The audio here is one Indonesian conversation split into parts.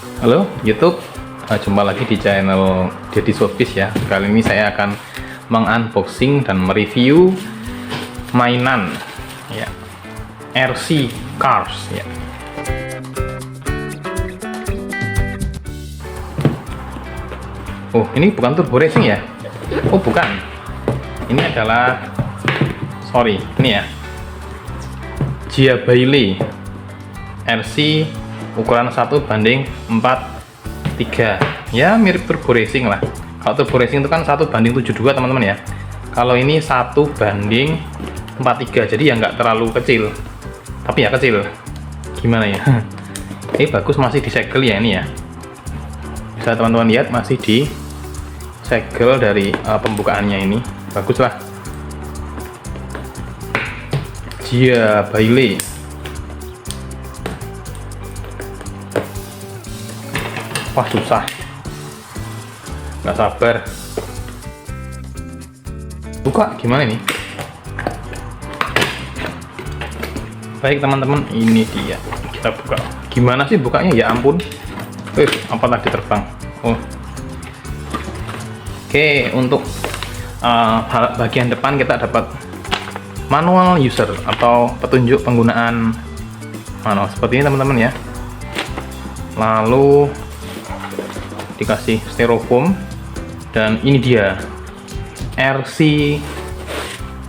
Halo YouTube, jumpa lagi di channel Deddy Showbiz ya. Kali ini saya akan mengunboxing dan mereview mainan ya, RC Cars ya. Oh, ini bukan turbo racing ya? Oh, bukan. Ini adalah, sorry, ini ya, Gia Bailey RC ukuran 1:4:3 ya, mirip turbo racing lah. Kalau turbo racing itu kan 1:72 teman-teman ya. Kalau ini 1:4:3, jadi ya nggak terlalu kecil, tapi ya kecil. Gimana ya? Ini bagus, masih disegel ya ini ya. Bisa teman-teman lihat masih disegel dari pembukaannya ini. Bagus lah. Gia Bailey. Wah, susah, nggak sabar. Buka gimana ini? Baik teman-teman, ini dia, kita buka. Gimana sih bukanya, ya ampun. Apa tadi terbang? Oh, oke. Untuk bagian depan kita dapat manual user atau petunjuk penggunaan manual seperti ini teman-teman ya. Lalu dikasih styrofoam, dan ini dia RC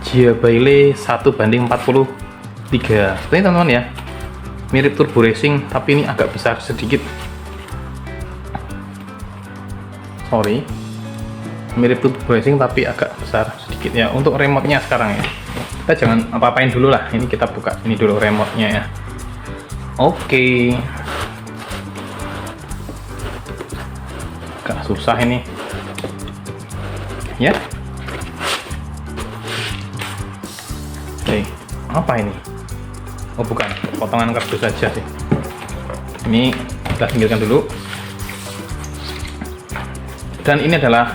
Gia Bailey 1:43. Seperti teman-teman ya, mirip turbo racing tapi ini agak besar sedikit. Sorry, mirip turbo racing tapi agak besar sedikit ya. Untuk remote-nya sekarang ya, kita jangan apa-apain dulu lah, ini kita buka ini dulu remote-nya ya. Oke. Agak susah ini ya. Oke, apa ini? Oh, bukan, potongan kardus saja sih. Ini kita singkirkan dulu. Dan ini adalah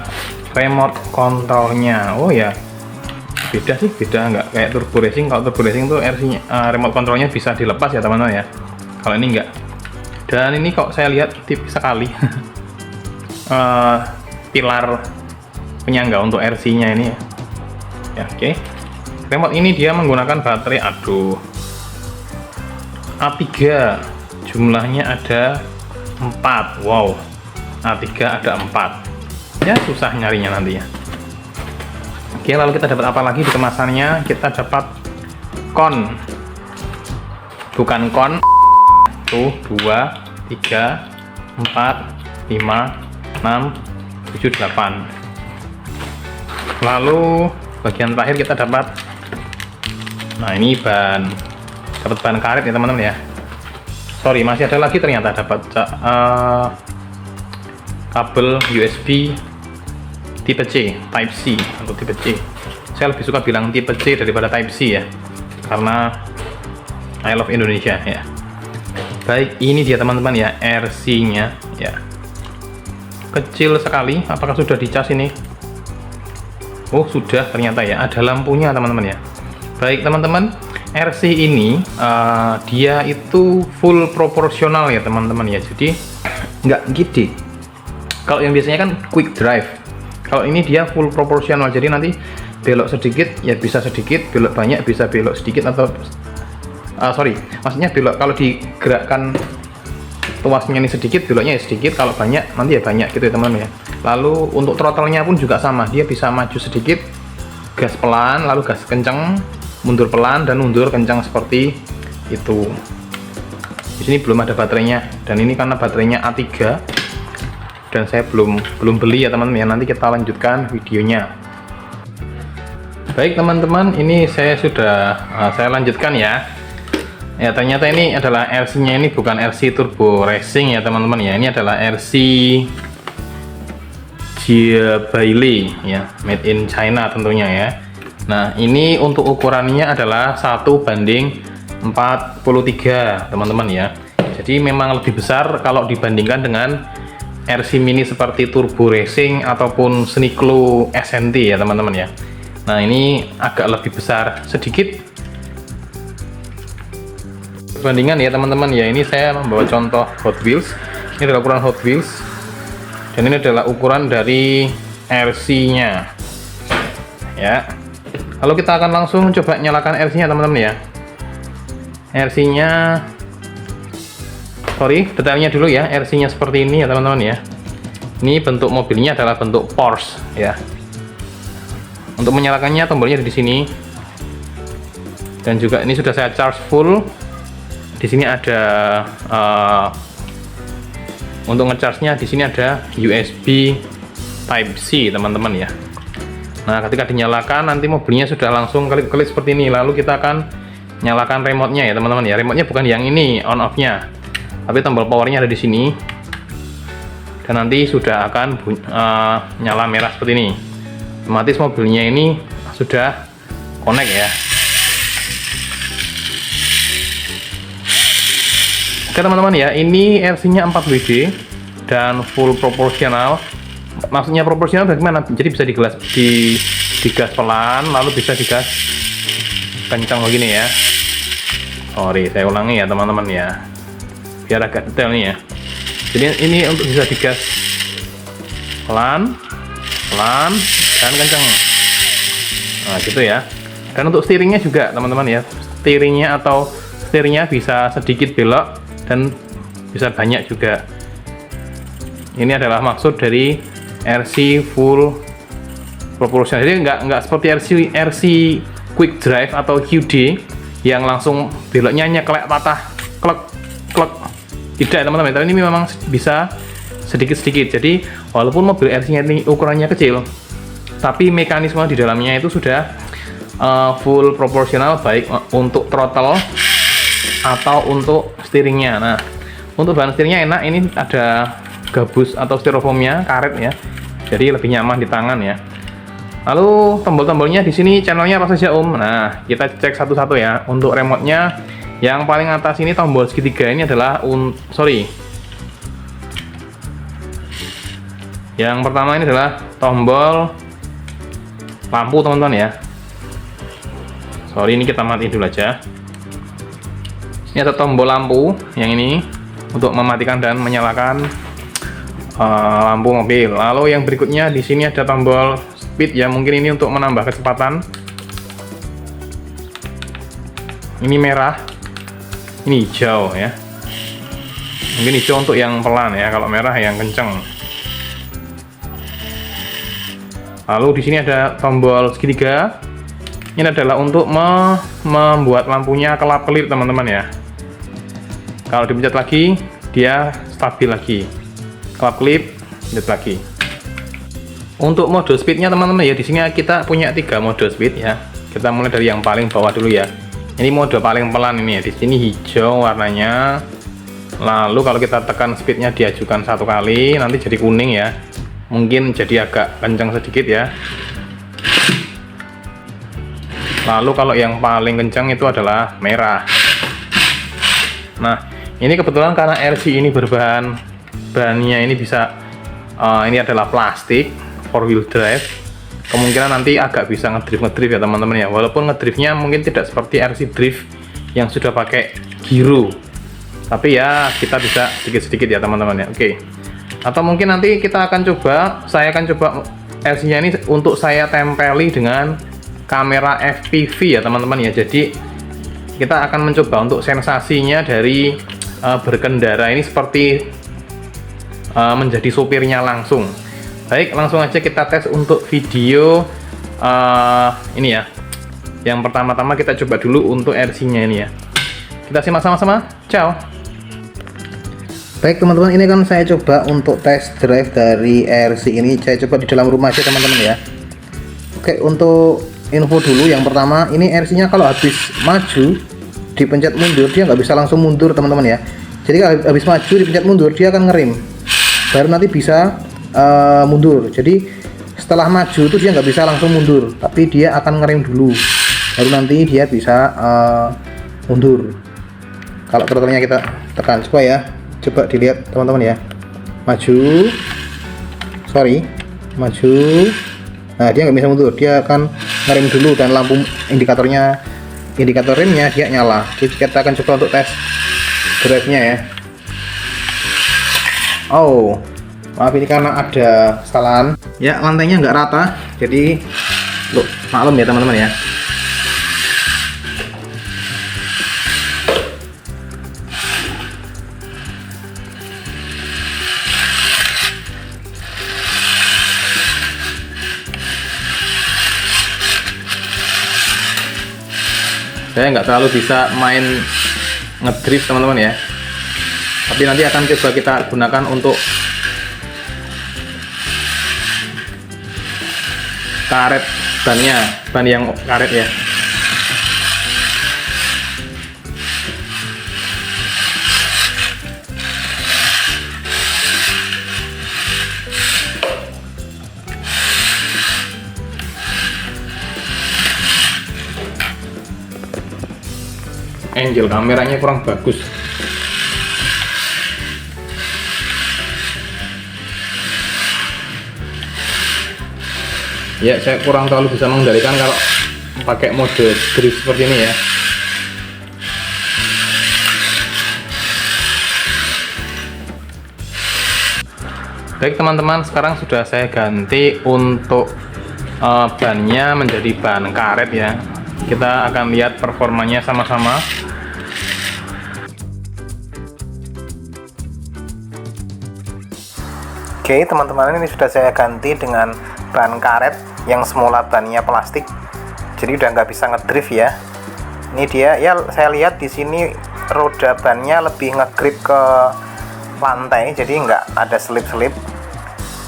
remote controlnya. Oh ya, beda sih, beda, nggak kayak turbo racing. Kalau turbo racing tuh RC-nya, remote controlnya bisa dilepas ya teman-teman ya. Kalau ini enggak. Dan ini kok saya lihat tipis sekali. Pilar penyangga untuk RC-nya ini ya. Oke. Remote ini dia menggunakan baterai A3, jumlahnya ada 4. Wow, A3 ada 4 ya, susah nyarinya nanti ya. Oke, lalu kita dapat apa lagi di kemasannya? Kita dapat kon, bukan kon. 1, 2, 3, 4, 5, 6, 7, 8. Lalu bagian terakhir kita dapat, nah ini dapat ban karet ya teman-teman ya. Sorry, masih ada lagi ternyata, dapat kabel USB tipe C, Type C atau tipe C. Saya lebih suka bilang tipe C daripada Type C ya, karena I love Indonesia ya. Baik, ini dia teman-teman ya, RC-nya ya. Kecil sekali. Apakah sudah dicas ini? Oh, sudah ternyata ya, ada lampunya teman-teman ya. Baik teman-teman, RC ini dia itu full proporsional ya teman-teman ya, jadi nggak gede. Kalau yang biasanya kan quick drive, kalau ini dia full proporsional, jadi nanti belok sedikit ya bisa sedikit, belok banyak bisa belok sedikit, atau sorry, maksudnya belok kalau digerakkan tuasnya ini sedikit, beloknya ya sedikit, kalau banyak nanti ya banyak gitu ya teman-teman ya. Lalu untuk throttle-nya pun juga sama, dia bisa maju sedikit, gas pelan, lalu gas kencang, mundur pelan, dan mundur kencang seperti itu. Di sini belum ada baterainya, dan ini karena baterainya A3 dan saya belum beli ya teman-teman ya. Nanti kita lanjutkan videonya. Baik teman-teman, ini saya lanjutkan ya. Ya, ternyata ini adalah RC-nya, ini bukan RC turbo racing ya teman-teman ya. Ini adalah RC Gia Bailey ya, made in China tentunya ya. Nah, ini untuk ukurannya adalah 1:43 teman-teman ya. Jadi memang lebih besar kalau dibandingkan dengan RC mini seperti turbo racing ataupun Sniclo SNT ya teman-teman ya. Nah, ini agak lebih besar sedikit perbandingan ya teman-teman ya. Ini saya membawa contoh Hot Wheels. Ini adalah ukuran Hot Wheels, dan ini adalah ukuran dari RC-nya ya. Lalu kita akan langsung coba nyalakan RC-nya teman-teman ya. RC-nya, sorry, detailnya dulu ya. RC-nya seperti ini ya teman-teman ya. Ini bentuk mobilnya adalah bentuk Porsche ya. Untuk menyalakannya tombolnya ada di sini. Dan juga ini sudah saya charge full. Di sini ada untuk ngecharge-nya di sini ada USB Type C teman-teman ya. Nah, ketika dinyalakan nanti mobilnya sudah langsung klik-klik seperti ini. Lalu kita akan nyalakan remote-nya ya teman-teman ya. Remote-nya bukan yang ini on off-nya, tapi tombol powernya ada di sini. Dan nanti sudah akan nyala merah seperti ini. Otomatis mobilnya ini sudah connect ya. Oke teman-teman ya, ini RC-nya 4 WD dan full proporsional. Maksudnya proporsional bagaimana? Jadi bisa digas pelan, lalu bisa digas kencang begini ya. Sorry, saya ulangi ya teman-teman ya, biar agak detail nih ya. Jadi ini untuk bisa digas pelan, dan kencang. Nah gitu ya. Dan untuk steeringnya juga teman-teman ya, steeringnya bisa sedikit belok dan bisa banyak juga. Ini adalah maksud dari RC full proportional. Jadi nggak seperti RC quick drive atau QD yang langsung beloknya nyeklek patah klek. Tidak teman-teman, tapi ini memang bisa sedikit-sedikit. Jadi walaupun mobil RC-nya ini ukurannya kecil, tapi mekanisme di dalamnya itu sudah full proporsional, baik untuk throttle atau untuk steeringnya. Nah, untuk bahan steeringnya enak, ini ada gabus atau styrofoamnya, karet ya, jadi lebih nyaman di tangan ya. Lalu tombol-tombolnya di sini channelnya apa saja Om? Nah, kita cek satu-satu ya. Untuk remote-nya yang paling atas ini tombol segitiga ini adalah yang pertama ini adalah tombol lampu teman-teman ya. Sorry, ini kita matiin dulu aja. Ini ada tombol lampu yang ini untuk mematikan dan menyalakan lampu mobil. Lalu yang berikutnya di sini ada tombol speed ya, mungkin ini untuk menambah kecepatan. Ini merah, ini hijau ya. Mungkin hijau untuk yang pelan ya, kalau merah yang kenceng. Lalu di sini ada tombol segitiga. Ini adalah untuk membuat lampunya kelap-kelip teman-teman ya. Kalau dipencet lagi, dia stabil lagi. Kelap-kelip, pencet lagi. Untuk mode speednya teman-teman ya, di sini kita punya 3 mode speed ya. Kita mulai dari yang paling bawah dulu ya. Ini mode paling pelan ini ya. Di sini hijau warnanya. Lalu kalau kita tekan speednya diajukan 1 kali, nanti jadi kuning ya. Mungkin jadi agak kencang sedikit ya. Lalu kalau yang paling kencang itu adalah merah. Nah, ini kebetulan karena RC ini bahannya ini bisa ini adalah plastik 4-wheel drive. Kemungkinan nanti agak bisa ngedrift ya teman-teman ya. Walaupun ngedriftnya mungkin tidak seperti RC drift yang sudah pakai giro, tapi ya kita bisa sedikit-sedikit ya teman-teman ya. Oke. Atau mungkin nanti saya akan coba RC-nya ini untuk saya tempeli dengan kamera FPV ya teman-teman ya. Jadi kita akan mencoba untuk sensasinya dari berkendara ini seperti menjadi sopirnya langsung. Baik, langsung aja kita tes untuk video ini ya. Yang pertama-tama kita coba dulu untuk RC-nya ini ya. Kita simak sama-sama. Ciao. Baik teman-teman, ini kan saya coba untuk test drive dari RC ini. Saya coba di dalam rumah aja teman-teman ya. Oke, untuk info dulu yang pertama, ini RC-nya kalau habis maju dipencet mundur dia nggak bisa langsung mundur teman-teman ya. Jadi kalau habis maju dipencet mundur dia akan ngerem, baru nanti bisa mundur. Jadi setelah maju itu dia nggak bisa langsung mundur, tapi dia akan ngerem dulu, baru nanti dia bisa mundur. Kalau throttle-nya kita tekan, coba dilihat teman-teman ya, maju, maju. Nah, dia nggak bisa mundur, dia akan ngerem dulu dan lampu indikator remnya dia nyala. Jadi kita akan coba untuk tes drive-nya ya. Oh, maaf ini karena ada kesalahan. Ya, lantainya nggak rata, jadi maklum ya teman-teman ya. Saya nggak terlalu bisa main ngedrift teman-teman ya, tapi nanti akan coba kita gunakan untuk karet bannya, ban yang karet ya. Angle kameranya kurang bagus. Ya, saya kurang terlalu bisa mengendalikan kalau pakai mode drift seperti ini ya. Baik teman-teman, sekarang sudah saya ganti untuk bannya menjadi ban karet ya. Kita akan lihat performanya sama-sama. Oke teman-teman, ini sudah saya ganti dengan ban karet yang semula bannya plastik, jadi udah nggak bisa ngedrift ya. Ini dia ya, saya lihat di sini roda bannya lebih ngegrip ke lantai, jadi nggak ada selip-selip,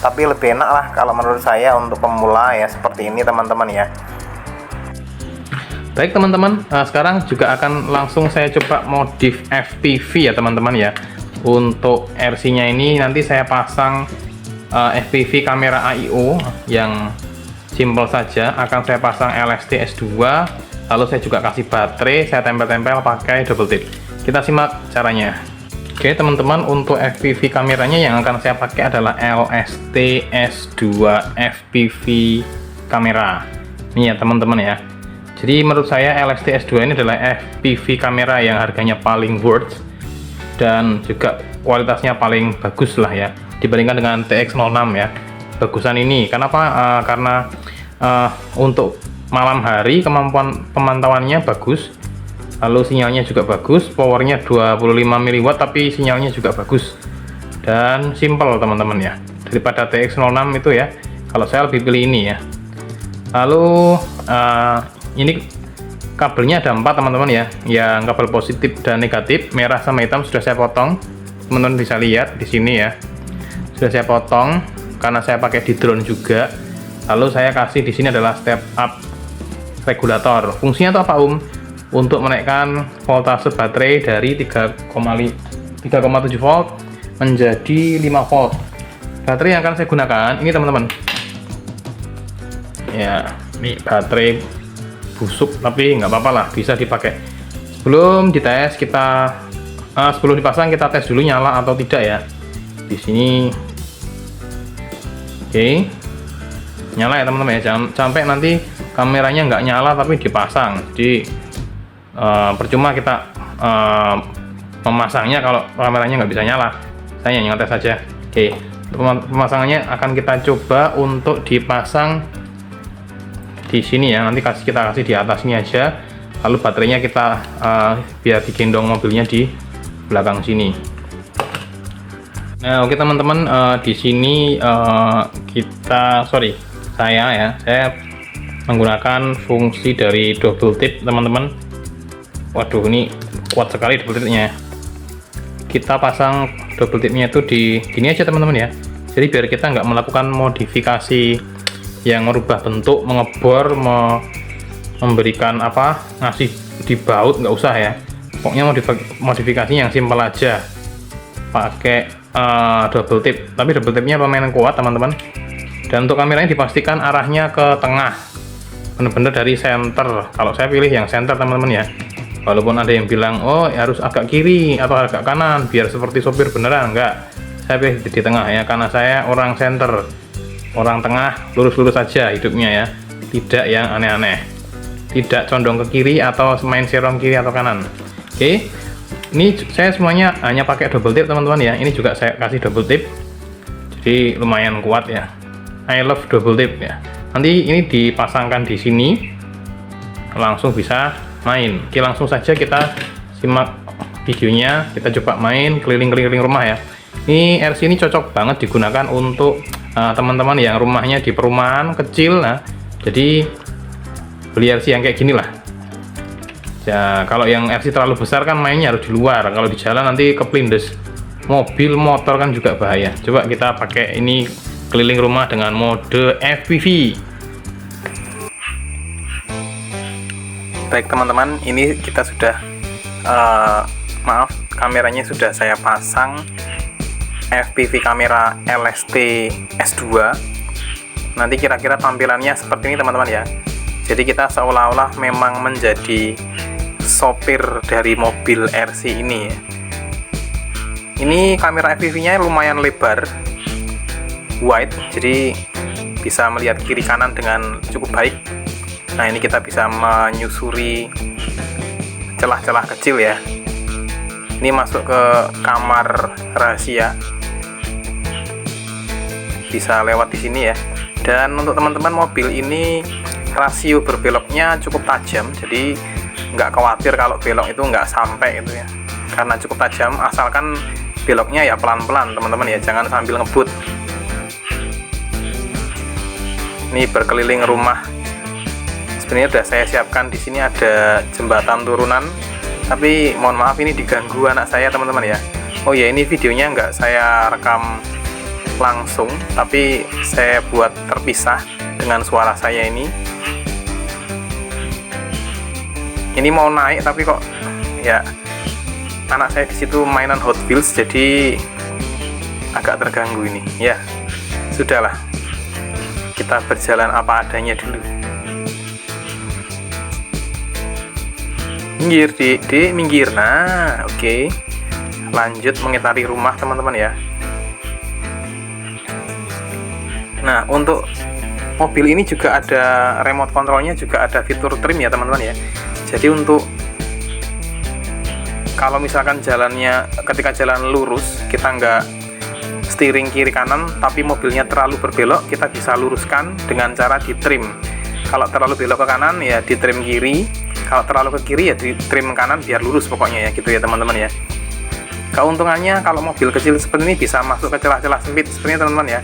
tapi lebih enak lah kalau menurut saya untuk pemula ya, seperti ini teman-teman ya. Baik teman-teman, sekarang juga akan langsung saya coba modif FPV ya teman-teman ya. Untuk RC-nya ini nanti saya pasang FPV kamera AIO yang simple saja. Akan saya pasang LST S2, lalu saya juga kasih baterai, saya tempel-tempel pakai double tip. Kita simak caranya. Oke teman-teman, untuk FPV kameranya yang akan saya pakai adalah LST S2 FPV kamera. Ini ya teman-teman ya. Jadi menurut saya LST S2 ini adalah FPV kamera yang harganya paling worth dan juga kualitasnya paling bagus lah ya dibandingkan dengan TX06 ya. Bagusan ini kenapa? Karena untuk malam hari kemampuan pemantauannya bagus, lalu sinyalnya juga bagus, powernya 25 mW tapi sinyalnya juga bagus dan simple teman-teman ya, daripada TX06 itu ya. Kalau saya lebih pilih ini ya. Lalu ini kabelnya ada 4 teman-teman ya, yang kabel positif dan negatif, merah sama hitam sudah saya potong. Teman-teman bisa lihat di sini ya, sudah saya potong karena saya pakai di drone juga. Lalu saya kasih di sini adalah step up regulator. Fungsinya itu apa Untuk menaikkan voltase baterai dari 3,7 volt menjadi 5 volt. Baterai yang akan saya gunakan ini teman-teman ya, ini baterai busuk tapi nggak apa-apa lah, bisa dipakai. Sebelum dites kita sebelum dipasang kita tes dulu nyala atau tidak ya. Di sini oke, nyala ya teman-teman ya, jangan sampai nanti kameranya nggak nyala tapi dipasang, jadi percuma kita memasangnya kalau kameranya nggak bisa nyala. Saya hanya ngetes saja. Oke, pemasangannya akan kita coba untuk dipasang di sini ya, nanti kita kasih di atas ini aja, lalu baterainya kita biar digendong mobilnya di belakang sini. Nah oke teman-teman, di sini saya menggunakan fungsi dari double tip teman-teman. Waduh, ini kuat sekali double tipnya. Kita pasang double tipnya itu di gini aja teman-teman ya, jadi biar kita nggak melakukan modifikasi yang merubah bentuk, mengebor, memberikan apa, ngasih di baut, nggak usah ya. Pokoknya modifikasi yang simpel aja, pakai double tip. Tapi double tipnya lumayan kuat teman-teman. Dan untuk kameranya dipastikan arahnya ke tengah, bener-bener dari center. Kalau saya pilih yang center teman-teman ya. Walaupun ada yang bilang oh harus agak kiri atau agak kanan biar seperti sopir beneran, enggak. Saya pilih di tengah ya, karena saya orang center. Orang tengah, lurus-lurus saja hidupnya ya, tidak yang aneh-aneh, tidak condong ke kiri atau main serong kiri atau kanan. Oke, Ini saya semuanya hanya pakai double tip teman-teman ya. Ini juga saya kasih double tip, jadi lumayan kuat ya. I love double tip ya. Nanti ini dipasangkan di sini, langsung bisa main. Oke, langsung saja kita simak videonya. Kita coba main keliling-keliling rumah ya. Ini RC ini cocok banget digunakan untuk teman-teman yang rumahnya di perumahan kecil. Nah, jadi beli RC yang kayak gini lah ya. Kalau yang RC terlalu besar kan mainnya harus di luar, kalau di jalan nanti keplindes mobil motor kan juga bahaya. Coba kita pakai ini keliling rumah dengan mode FPV. Baik teman-teman, ini kita sudah maaf, kameranya sudah saya pasang FPV kamera LST S2. Nanti kira-kira tampilannya seperti ini teman-teman ya. Jadi kita seolah-olah memang menjadi sopir dari mobil RC ini ya. Ini kamera FPV-nya lumayan lebar, wide, jadi bisa melihat kiri kanan dengan cukup baik. Nah, ini kita bisa menyusuri celah-celah kecil ya. Ini masuk ke kamar rahasia, bisa lewat di sini ya. Dan untuk teman-teman, mobil ini rasio berbeloknya cukup tajam, jadi nggak khawatir kalau belok itu nggak sampai gitu ya, karena cukup tajam. Asalkan beloknya ya pelan-pelan teman-teman ya, jangan sambil ngebut. Ini berkeliling rumah. Sebenarnya sudah saya siapkan di sini ada jembatan turunan, tapi mohon maaf ini diganggu anak saya teman-teman ya. Oh ya, ini videonya nggak saya rekam langsung, tapi saya buat terpisah dengan suara saya ini. Ini mau naik tapi kok ya anak saya di situ mainan Hot Wheels, jadi agak terganggu ini ya. Sudahlah, kita berjalan apa adanya dulu. Minggir di minggir. Nah, oke. Lanjut mengitari rumah teman-teman ya. Nah, untuk mobil ini juga ada remote controlnya, juga ada fitur trim ya teman-teman ya. Jadi untuk kalau misalkan jalannya, ketika jalan lurus kita nggak steering kiri kanan tapi mobilnya terlalu berbelok, kita bisa luruskan dengan cara di trim. Kalau terlalu belok ke kanan ya di trim kiri, kalau terlalu ke kiri ya di trim kanan biar lurus pokoknya ya, gitu ya teman-teman ya. Keuntungannya kalau mobil kecil seperti ini bisa masuk ke celah-celah sempit seperti ini teman-teman ya.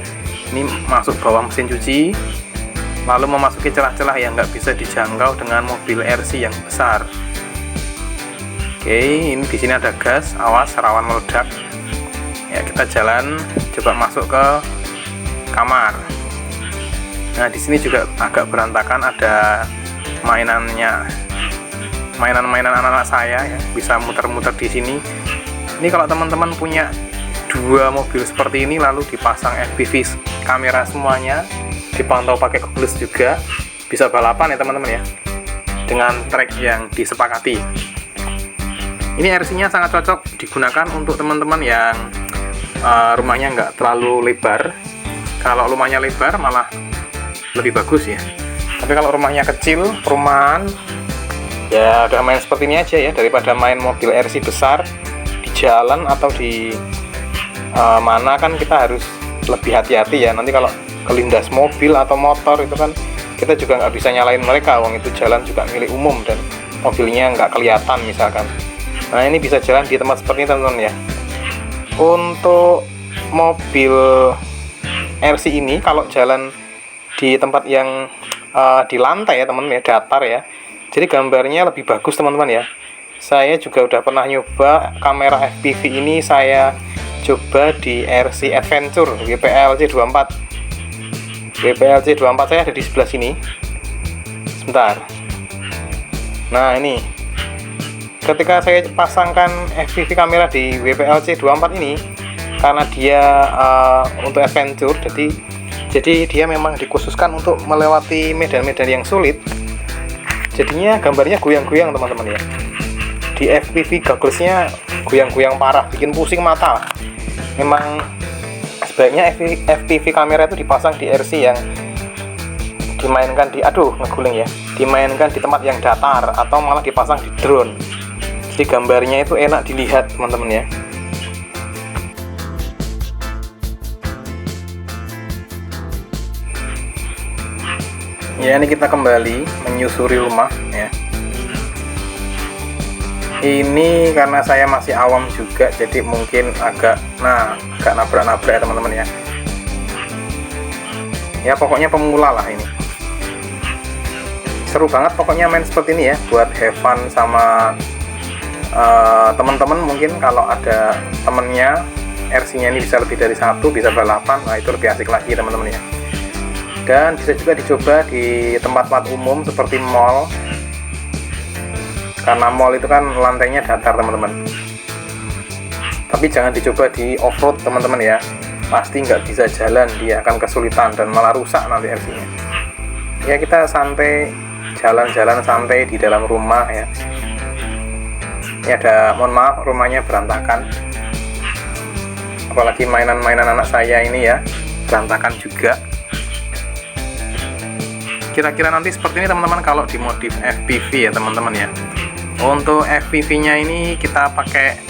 Ini masuk bawah mesin cuci, lalu memasuki celah-celah yang nggak bisa dijangkau dengan mobil RC yang besar. Oke, ini di sini ada gas, awas rawan meledak. Ya, kita jalan, coba masuk ke kamar. Nah, di sini juga agak berantakan, ada mainannya, mainan-mainan anak-anak saya ya, bisa muter-muter di sini. Ini kalau teman-teman punya dua mobil seperti ini lalu dipasang FPV kamera semuanya, dipantau pakai Google juga, bisa balapan ya teman-teman ya, dengan trek yang disepakati. Ini RC-nya sangat cocok digunakan untuk teman-teman yang rumahnya nggak terlalu lebar. Kalau rumahnya lebar malah lebih bagus ya. Tapi kalau rumahnya kecil, perumahan, ya udah main seperti ini aja ya, daripada main mobil RC besar di jalan atau di mana kan kita harus lebih hati-hati ya. Nanti kalau kelindas mobil atau motor itu kan kita juga nggak bisa nyalain mereka, wong itu jalan juga milik umum dan mobilnya nggak kelihatan misalkan. Nah, ini bisa jalan di tempat seperti ini teman-teman ya. Untuk mobil RC ini kalau jalan di tempat yang di lantai ya teman-teman ya, datar ya, jadi gambarnya lebih bagus teman-teman ya. Saya juga udah pernah nyoba kamera FPV ini, saya coba di RC Adventure WPLC 24. WPLC 24 saya ada di sebelah sini. Sebentar. Nah, ini ketika saya pasangkan FPV kamera di WPLC 24 ini, karena dia untuk adventure, jadi dia memang dikhususkan untuk melewati medan-medan yang sulit, jadinya gambarnya goyang-goyang teman-teman ya. Di FPV gogglesnya goyang-goyang parah, bikin pusing mata. Memang sebaiknya FPV kamera itu dipasang di RC yang dimainkan di, aduh ngeguling ya, dimainkan di tempat yang datar atau malah dipasang di drone. Jadi gambarnya itu enak dilihat teman-teman ya. Ya, ini kita kembali menyusuri rumah ya. Ini karena saya masih awam juga, jadi mungkin agak nabrak-nabrak ya teman-teman ya. Ya pokoknya pemula lah ini. Seru banget pokoknya main seperti ini ya, buat have fun sama teman-teman. Mungkin kalau ada temennya RC-nya ini bisa lebih dari satu, bisa balapan, nah itu lebih asik lagi teman-teman ya. Dan bisa juga dicoba di tempat-tempat umum seperti mall, karena mall itu kan lantainya datar teman-teman. Tapi jangan dicoba di off-road teman-teman ya, pasti nggak bisa jalan, dia akan kesulitan dan malah rusak nanti RC-nya. Ya kita santai, jalan-jalan santai di dalam rumah ya. Ini ada, mohon maaf, rumahnya berantakan, apalagi mainan-mainan anak saya ini ya berantakan juga. Kira-kira nanti seperti ini teman-teman kalau dimodif FPV ya teman-teman ya. Untuk FPV-nya ini kita pakai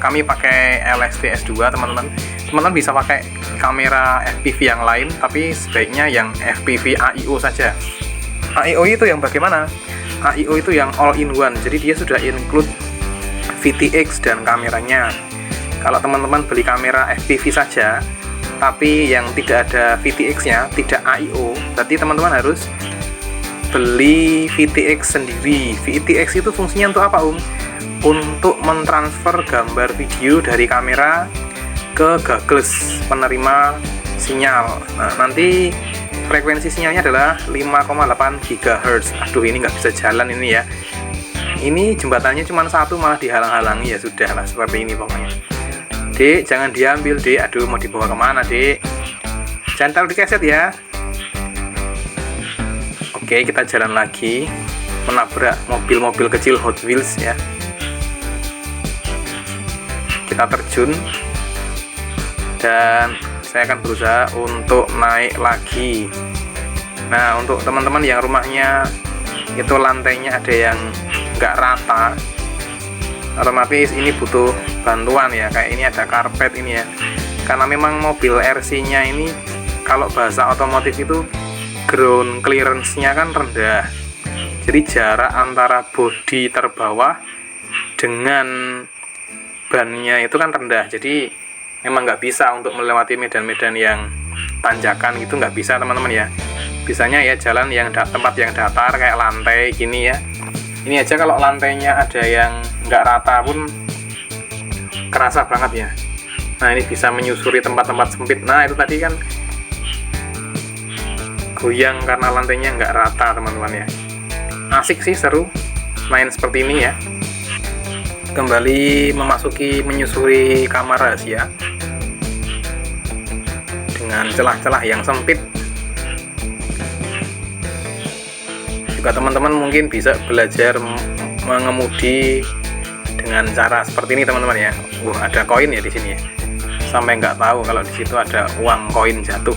kami pakai LSD-S2 teman-teman. Teman-teman bisa pakai kamera FPV yang lain, tapi sebaiknya yang FPV AIO saja. AIO itu yang bagaimana? AIO itu yang all in one, jadi dia sudah include VTX dan kameranya. Kalau teman-teman beli kamera FPV saja tapi yang tidak ada VTX-nya, tidak AIO, berarti teman-teman harus beli VTX sendiri. VTX itu fungsinya untuk apa, Untuk mentransfer gambar video dari kamera ke goggles penerima sinyal. Nah, nanti frekuensi sinyalnya adalah 5,8 GHz. Aduh, ini nggak bisa jalan ini ya. Ini jembatannya cuma satu, malah dihalang-halangi. Ya sudah lah, seperti ini pokoknya. Dek, jangan diambil, Dek. Aduh, mau dibawa kemana, Dek? Jangan taruh di keset ya. Oke, kita jalan lagi, menabrak mobil-mobil kecil Hot Wheels ya. Kita terjun, dan saya akan berusaha untuk naik lagi. Nah, untuk teman-teman yang rumahnya itu lantainya ada yang nggak rata, otomatis ini butuh bantuan ya. Kayak ini ada karpet ini ya, karena memang mobil RC-nya ini kalau bahasa otomotif itu ground clearance-nya kan rendah, jadi jarak antara bodi terbawah dengan bannya itu kan rendah, jadi memang nggak bisa untuk melewati medan-medan yang tanjakan gitu, nggak bisa teman-teman ya. Bisanya ya jalan yang tempat yang datar kayak lantai gini ya. Ini aja kalau lantainya ada yang nggak rata pun kerasa banget ya. Nah, ini bisa menyusuri tempat-tempat sempit. Nah, itu tadi kan goyang karena lantainya nggak rata teman-teman ya. Asik sih, seru main seperti ini ya. Kembali memasuki menyusuri kamar rahasia dengan celah-celah yang sempit. Juga teman-teman mungkin bisa belajar mengemudi dengan cara seperti ini teman-teman ya. Ada koin ya di sini ya. Sampai nggak tahu kalau di situ ada uang koin jatuh.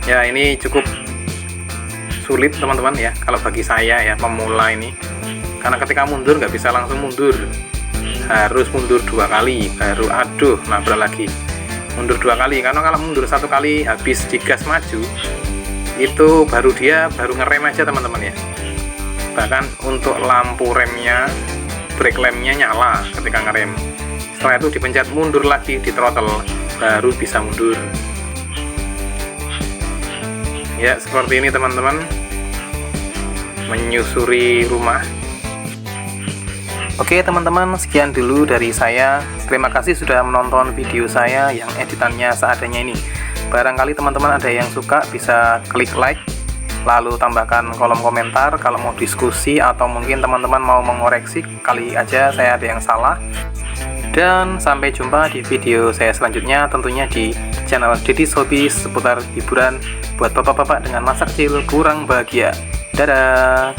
Ya, ini cukup sulit teman-teman ya kalau bagi saya ya, pemula ini. Karena ketika mundur nggak bisa langsung mundur, harus mundur 2 kali baru aduh nabrak lagi. Mundur 2 kali, karena kalau mundur 1 kali habis digas maju itu baru ngerem aja teman-teman ya. Bahkan untuk lampu remnya, brake lampnya nyala ketika ngerem. Setelah itu dipencet mundur lagi di throttle baru bisa mundur. Ya seperti ini teman-teman menyusuri rumah. Oke teman-teman, sekian dulu dari saya. Terima kasih sudah menonton video saya yang editannya seadanya ini. Barangkali teman-teman ada yang suka, bisa klik like, lalu tambahkan kolom komentar kalau mau diskusi, atau mungkin teman-teman mau mengoreksi kali aja saya ada yang salah. Dan sampai jumpa di video saya selanjutnya, tentunya di channel Deddy's Hobbies seputar hiburan buat bapak-bapak dengan masa kecil kurang bahagia. Dadah.